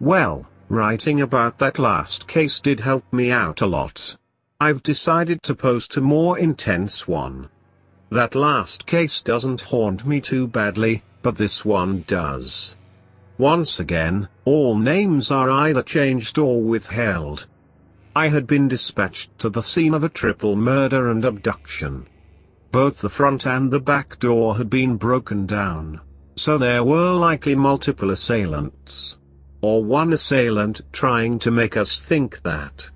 Well, writing about that last case did help me out a lot. I've decided to post a more intense one. That last case doesn't haunt me too badly, but this one does. Once again, all names are either changed or withheld. I had been dispatched to the scene of a triple murder and abduction. Both the front and the back door had been broken down, so there were likely multiple assailants. Or one assailant trying to make us think that.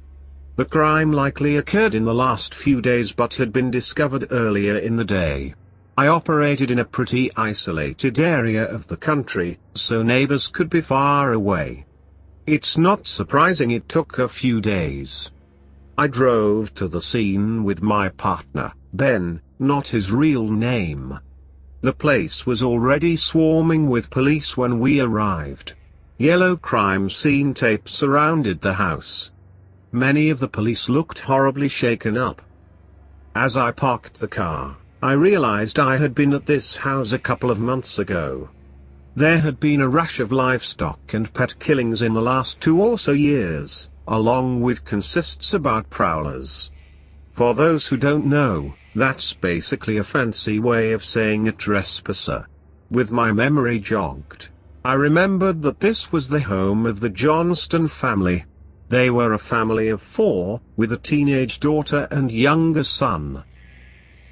The crime likely occurred in the last few days but had been discovered earlier in the day. I operated in a pretty isolated area of the country, so neighbors could be far away. It's not surprising it took a few days. I drove to the scene with my partner, Ben, not his real name. The place was already swarming with police when we arrived. Yellow crime scene tape surrounded the house. Many of the police looked horribly shaken up. As I parked the car, I realized I had been at this house a couple of months ago. There had been a rush of livestock and pet killings in the last 2 or so years, along with consists about prowlers. For those who don't know, that's basically a fancy way of saying a trespasser. With my memory jogged, I remembered that this was the home of the Johnston family. They were a family of 4, with a teenage daughter and younger son.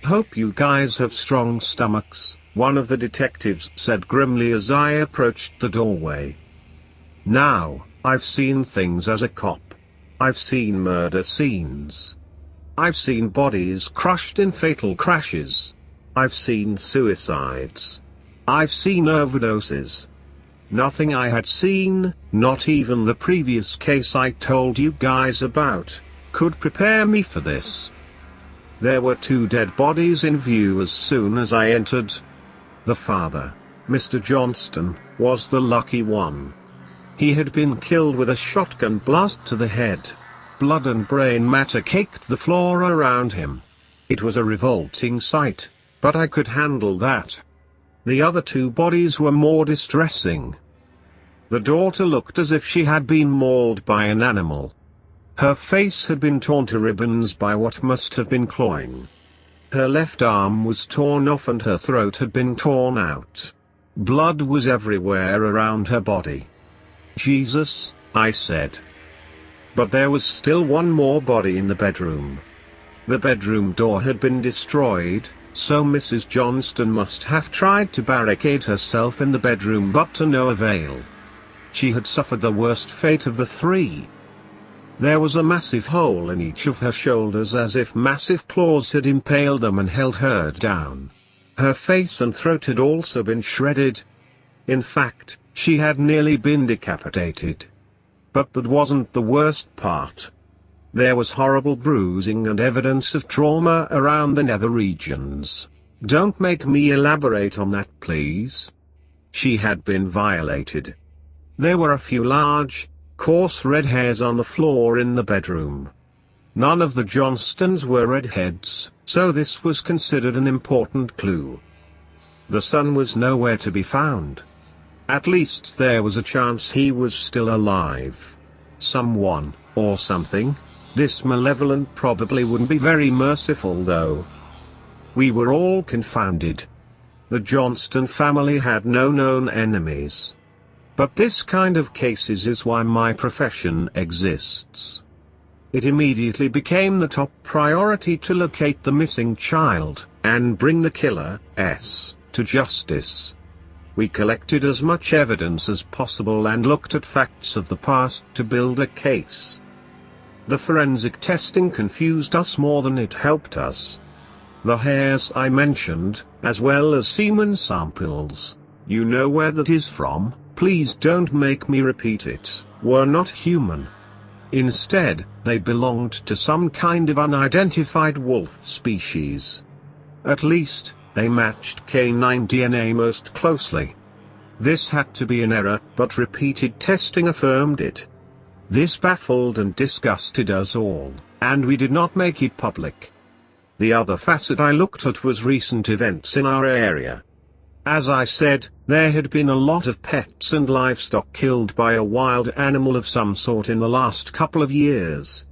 "Hope you guys have strong stomachs," one of the detectives said grimly as I approached the doorway. Now, I've seen things as a cop. I've seen murder scenes. I've seen bodies crushed in fatal crashes. I've seen suicides. I've seen overdoses. Nothing I had seen, not even the previous case I told you guys about, could prepare me for this. There were 2 dead bodies in view as soon as I entered. The father, Mr. Johnston, was the lucky one. He had been killed with a shotgun blast to the head. Blood and brain matter caked the floor around him. It was a revolting sight, but I could handle that. The other 2 bodies were more distressing. The daughter looked as if she had been mauled by an animal. Her face had been torn to ribbons by what must have been clawing. Her left arm was torn off and her throat had been torn out. Blood was everywhere around her body. "Jesus," I said. But there was still one more body in the bedroom. The bedroom door had been destroyed, so Mrs. Johnston must have tried to barricade herself in the bedroom but to no avail. She had suffered the worst fate of the 3. There was a massive hole in each of her shoulders as if massive claws had impaled them and held her down. Her face and throat had also been shredded. In fact, she had nearly been decapitated. But that wasn't the worst part. There was horrible bruising and evidence of trauma around the nether regions. Don't make me elaborate on that, please. She had been violated. There were a few large, coarse red hairs on the floor in the bedroom. None of the Johnstons were redheads, so this was considered an important clue. The son was nowhere to be found. At least there was a chance he was still alive. Someone, or something, this malevolent probably wouldn't be very merciful though. We were all confounded. The Johnston family had no known enemies. But this kind of cases is why my profession exists. It immediately became the top priority to locate the missing child, and bring the killer, to justice. We collected as much evidence as possible and looked at facts of the past to build a case. The forensic testing confused us more than it helped us. The hairs I mentioned, as well as semen samples, you know where that is from, please don't make me repeat it, were not human. Instead, they belonged to some kind of unidentified wolf species. At least, they matched canine DNA most closely. This had to be an error, but repeated testing affirmed it. This baffled and disgusted us all, and we did not make it public. The other facet I looked at was recent events in our area. As I said, there had been a lot of pets and livestock killed by a wild animal of some sort in the last couple of years.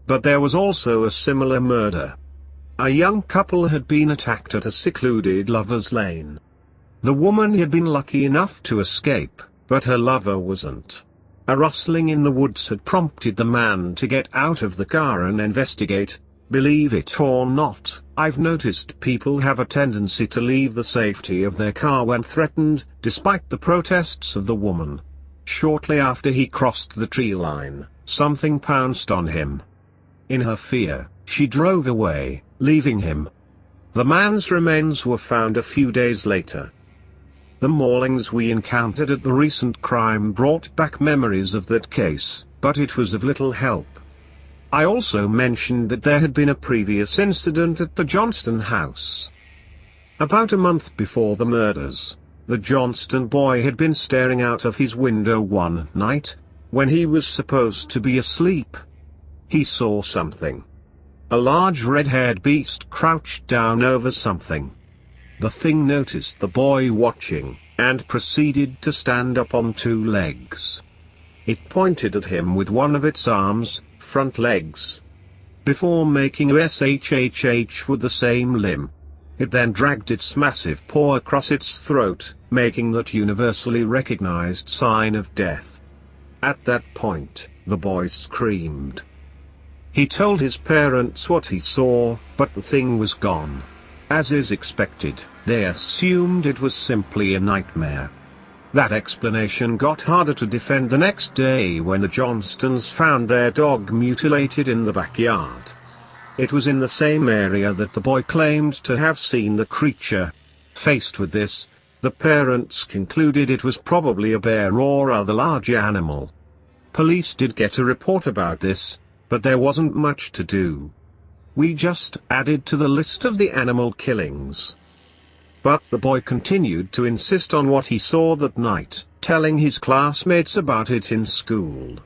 But there was also a similar murder. A young couple had been attacked at a secluded lover's lane. The woman had been lucky enough to escape, but her lover wasn't. A rustling in the woods had prompted the man to get out of the car and investigate. Believe it or not, I've noticed people have a tendency to leave the safety of their car when threatened, despite the protests of the woman. Shortly after he crossed the tree line, something pounced on him. In her fear, she drove away, leaving him. The man's remains were found a few days later. The maulings we encountered at the recent crime brought back memories of that case, but it was of little help. I also mentioned that there had been a previous incident at the Johnston house. About a month before the murders, the Johnston boy had been staring out of his window one night, when he was supposed to be asleep. He saw something. A large red-haired beast crouched down over something. The thing noticed the boy watching, and proceeded to stand up on two legs. It pointed at him with one of its arms, front legs. Before making a SHHH with the same limb. It then dragged its massive paw across its throat, making that universally recognized sign of death. At that point, the boy screamed. He told his parents what he saw, but the thing was gone. As is expected, they assumed it was simply a nightmare. That explanation got harder to defend the next day when the Johnstons found their dog mutilated in the backyard. It was in the same area that the boy claimed to have seen the creature. Faced with this, the parents concluded it was probably a bear or other large animal. Police did get a report about this, but there wasn't much to do. We just added to the list of the animal killings. But the boy continued to insist on what he saw that night, telling his classmates about it in school.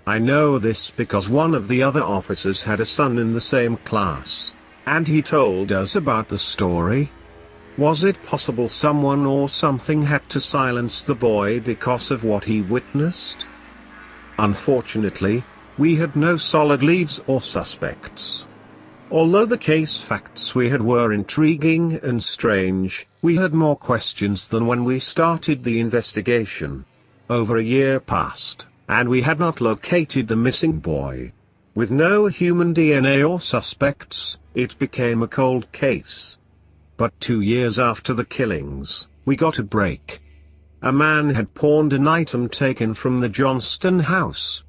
I know this because one of the other officers had a son in the same class, and he told us about the story. Was it possible someone or something had to silence the boy because of what he witnessed? Unfortunately, we had no solid leads or suspects. Although the case facts we had were intriguing and strange, we had more questions than when we started the investigation. Over a year passed, and we had not located the missing boy. With no human DNA or suspects, it became a cold case. But 2 years after the killings, we got a break. A man had pawned an item taken from the Johnston house.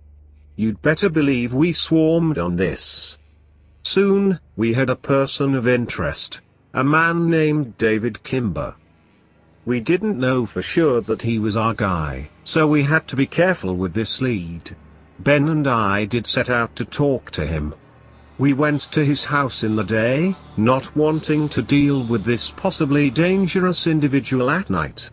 You'd better believe we swarmed on this. Soon, we had a person of interest, a man named David Kimber. We didn't know for sure that he was our guy, so we had to be careful with this lead. Ben and I did set out to talk to him. We went to his house in the day, not wanting to deal with this possibly dangerous individual at night.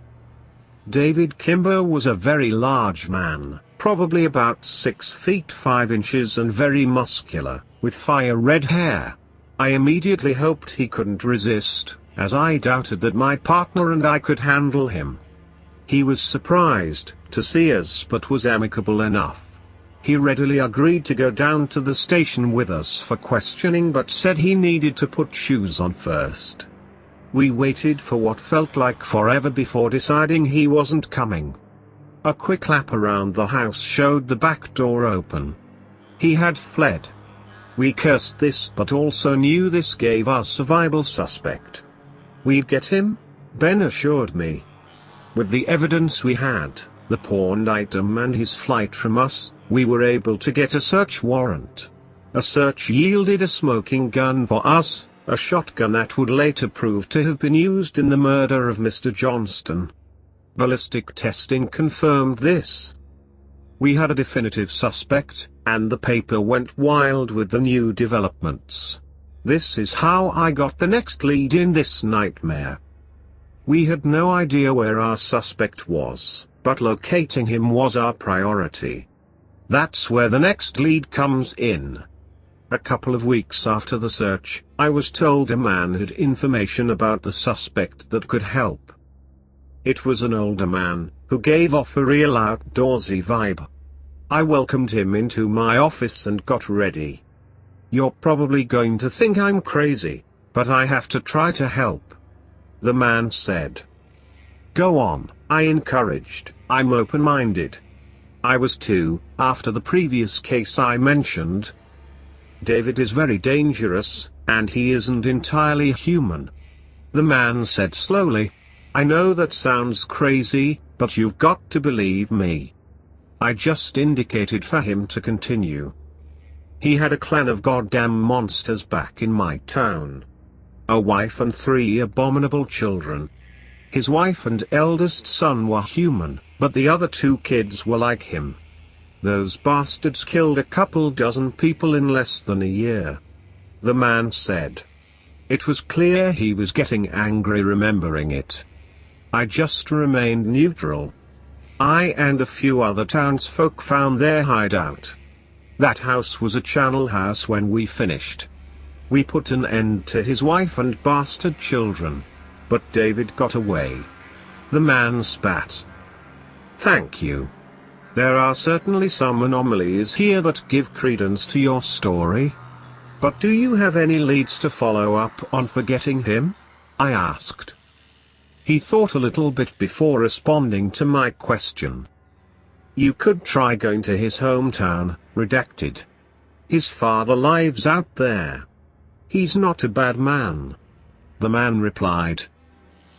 David Kimber was a very large man, probably about 6 feet 5 inches and very muscular, with fire red hair. I immediately hoped he couldn't resist, as I doubted that my partner and I could handle him. He was surprised to see us but was amicable enough. He readily agreed to go down to the station with us for questioning but said he needed to put shoes on first. We waited for what felt like forever before deciding he wasn't coming. A quick lap around the house showed the back door open. He had fled. We cursed this but also knew this gave us a viable suspect. We'd get him, Ben assured me. With the evidence we had, the pawned item and his flight from us, we were able to get a search warrant. A search yielded a smoking gun for us, a shotgun that would later prove to have been used in the murder of Mr. Johnston. Ballistic testing confirmed this. We had a definitive suspect, and the paper went wild with the new developments. This is how I got the next lead in this nightmare. We had no idea where our suspect was, but locating him was our priority. That's where the next lead comes in. A couple of weeks after the search, I was told a man had information about the suspect that could help. It was an older man, who gave off a real outdoorsy vibe. I welcomed him into my office and got ready. "You're probably going to think I'm crazy, but I have to try to help," the man said. "Go on," I encouraged. "I'm open-minded." I was too, after the previous case I mentioned. "David is very dangerous, and he isn't entirely human," the man said slowly. "I know that sounds crazy, but you've got to believe me." I just indicated for him to continue. "He had a clan of goddamn monsters back in my town. A wife and 3 abominable children. His wife and eldest son were human, but the other 2 kids were like him. Those bastards killed a couple dozen people in less than a year," the man said. It was clear he was getting angry remembering it. I just remained neutral. I and a few other townsfolk found their hideout. That house was a channel house when we finished. We put an end to his wife and bastard children. But David got away. The man spat. "Thank you. There are certainly some anomalies here that give credence to your story. But do you have any leads to follow up on for getting him?" I asked. He thought a little bit before responding to my question. "You could try going to his hometown, redacted. His father lives out there. He's not a bad man," the man replied.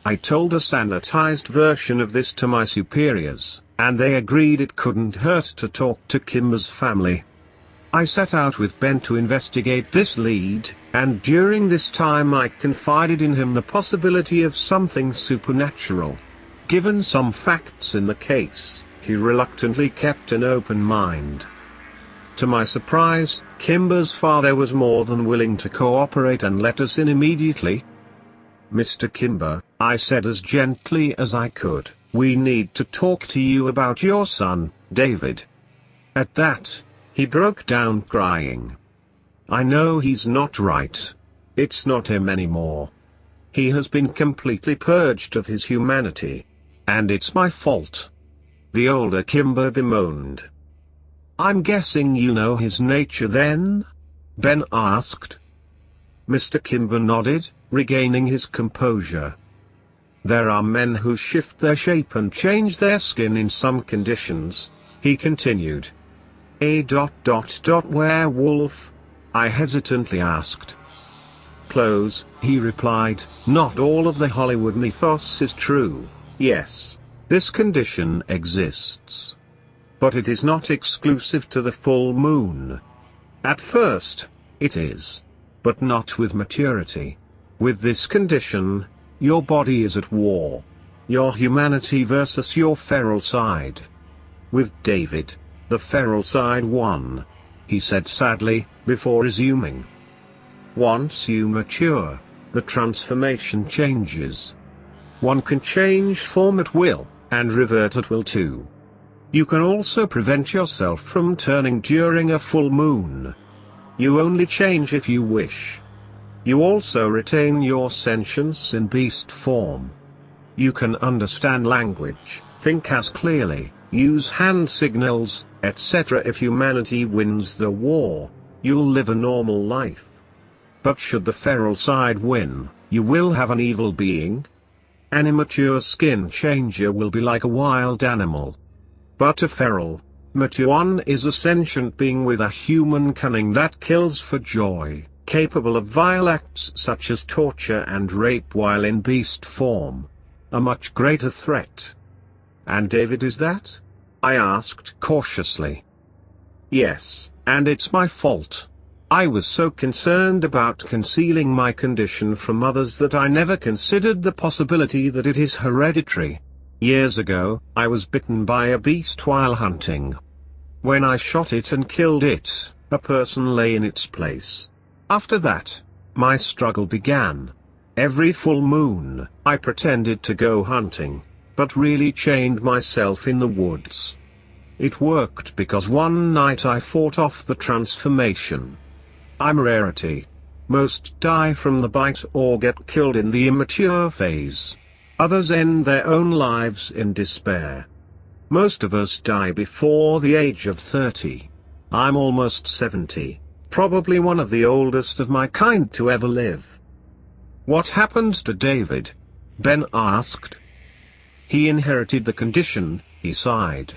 I told a sanitized version of this to my superiors, and they agreed it couldn't hurt to talk to Kimber's family. I set out with Ben to investigate this lead, and during this time I confided in him the possibility of something supernatural. Given some facts in the case, he reluctantly kept an open mind. To my surprise, Kimber's father was more than willing to cooperate and let us in immediately. "Mr. Kimber," I said as gently as I could, "we need to talk to you about your son, David." At that, he broke down crying. "I know he's not right. It's not him anymore. He has been completely purged of his humanity. And it's my fault." The older Kimber bemoaned. "I'm guessing you know his nature then?" Ben asked. Mr. Kimber nodded, regaining his composure. "There are men who shift their shape and change their skin in some conditions," he continued. Werewolf?" I hesitantly asked. "Close," he replied. "Not all of the Hollywood mythos is true. Yes, this condition exists. But it is not exclusive to the full moon. At first, it is. But not with maturity. With this condition, your body is at war. Your humanity versus your feral side. With David, the feral side won," he said sadly, before resuming. "Once you mature, the transformation changes. One can change form at will, and revert at will too. You can also prevent yourself from turning during a full moon. You only change if you wish. You also retain your sentience in beast form. You can understand language, think as clearly, use hand signals, etc. If humanity wins the war, you'll live a normal life. But should the feral side win, you will have an evil being. An immature skin changer will be like a wild animal. But a feral, mature one is a sentient being with a human cunning that kills for joy, capable of vile acts such as torture and rape while in beast form. A much greater threat. And David is that? I asked cautiously. Yes, and it's my fault. I was so concerned about concealing my condition from others that I never considered the possibility that it is hereditary. Years ago, I was bitten by a beast while hunting. When I shot it and killed it, a person lay in its place. After that, my struggle began. Every full moon, I pretended to go hunting, but really chained myself in the woods. It worked because one night I fought off the transformation. I'm a rarity. Most die from the bite or get killed in the immature phase. Others end their own lives in despair. Most of us die before the age of 30. I'm almost 70, probably one of the oldest of my kind to ever live. What happened to David? Ben asked. He inherited the condition, he sighed.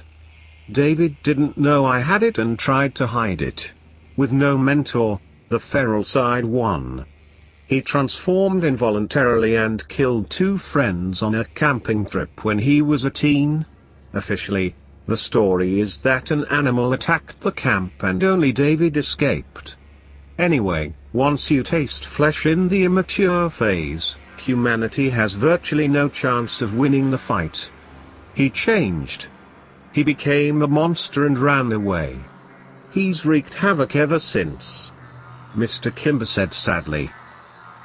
David didn't know I had it and tried to hide it. With no mentor, the feral side won. He transformed involuntarily and killed 2 friends on a camping trip when he was a teen. Officially, the story is that an animal attacked the camp and only David escaped. Anyway, once you taste flesh in the immature phase, humanity has virtually no chance of winning the fight. He changed. He became a monster and ran away. He's wreaked havoc ever since. Mr. Kimber said sadly.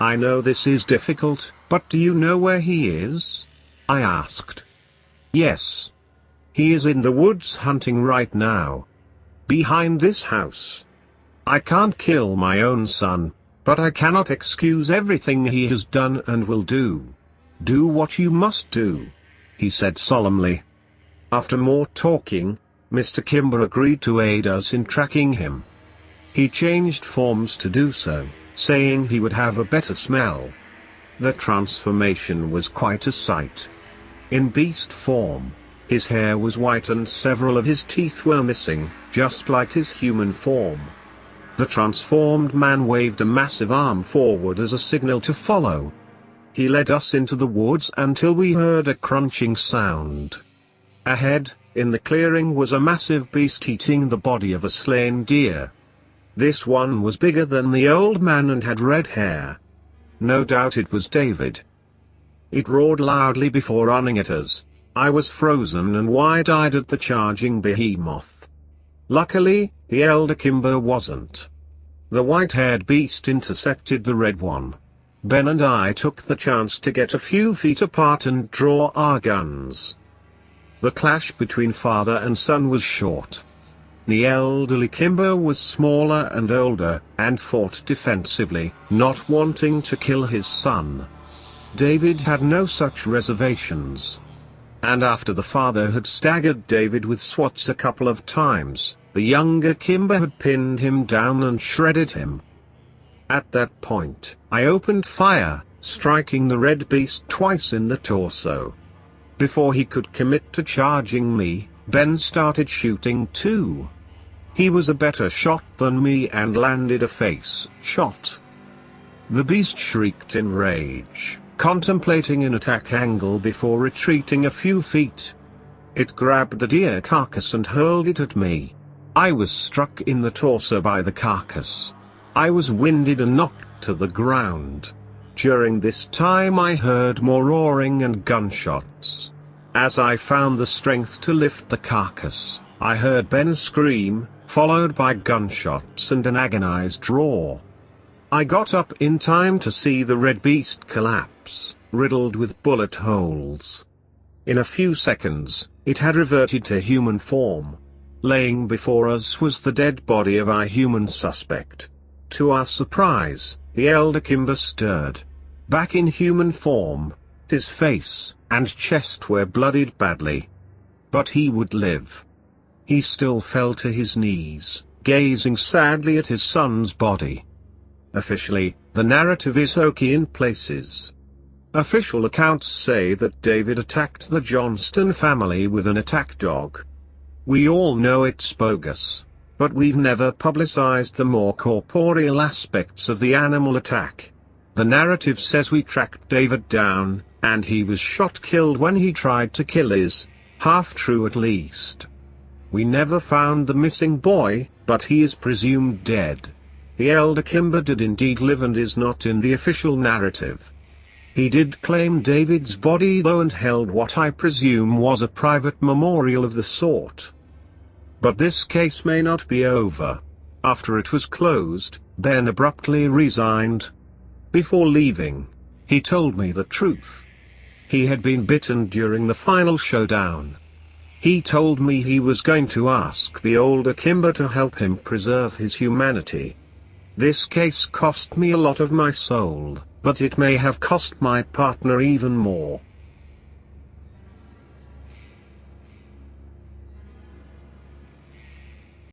I know this is difficult, but do you know where he is? I asked. Yes. He is in the woods hunting right now. Behind this house. I can't kill my own son, but I cannot excuse everything he has done and will do. Do what you must do, he said solemnly. After more talking, Mr. Kimber agreed to aid us in tracking him. He changed forms to do so, saying he would have a better smell. The transformation was quite a sight. In beast form, his hair was white and several of his teeth were missing, just like his human form. The transformed man waved a massive arm forward as a signal to follow. He led us into the woods until we heard a crunching sound. Ahead, in the clearing, was a massive beast eating the body of a slain deer. This one was bigger than the old man and had red hair. No doubt it was David. It roared loudly before running at us. I was frozen and wide-eyed at the charging behemoth. Luckily, the elder Kimber wasn't. The white-haired beast intercepted the red one. Ben and I took the chance to get a few feet apart and draw our guns. The clash between father and son was short. The elderly Kimber was smaller and older, and fought defensively, not wanting to kill his son. David had no such reservations. And after the father had staggered David with swats a couple of times, the younger Kimber had pinned him down and shredded him. At that point, I opened fire, striking the red beast twice in the torso. Before he could commit to charging me, Ben started shooting too. He was a better shot than me and landed a face shot. The beast shrieked in rage, contemplating an attack angle before retreating a few feet. It grabbed the deer carcass and hurled it at me. I was struck in the torso by the carcass. I was winded and knocked to the ground. During this time I heard more roaring and gunshots. As I found the strength to lift the carcass, I heard Ben scream, followed by gunshots and an agonized roar. I got up in time to see the red beast collapse, riddled with bullet holes. In a few seconds, it had reverted to human form. Laying before us was the dead body of our human suspect. To our surprise, the elder Kimber stirred. Back in human form, his face and chest were bloodied badly. But he would live. He still fell to his knees, gazing sadly at his son's body. Officially, the narrative is hokey in places. Official accounts say that David attacked the Johnston family with an attack dog. We all know it's bogus, but we've never publicized the more corporeal aspects of the animal attack. The narrative says we tracked David down, and he was shot-killed when he tried to kill his, half true at least. We never found the missing boy, but he is presumed dead. The elder Kimber did indeed live and is not in the official narrative. He did claim David's body though and held what I presume was a private memorial of the sort. But this case may not be over. After it was closed, Ben abruptly resigned. Before leaving, he told me the truth. He had been bitten during the final showdown. He told me he was going to ask the older Kimber to help him preserve his humanity. This case cost me a lot of my soul, but it may have cost my partner even more.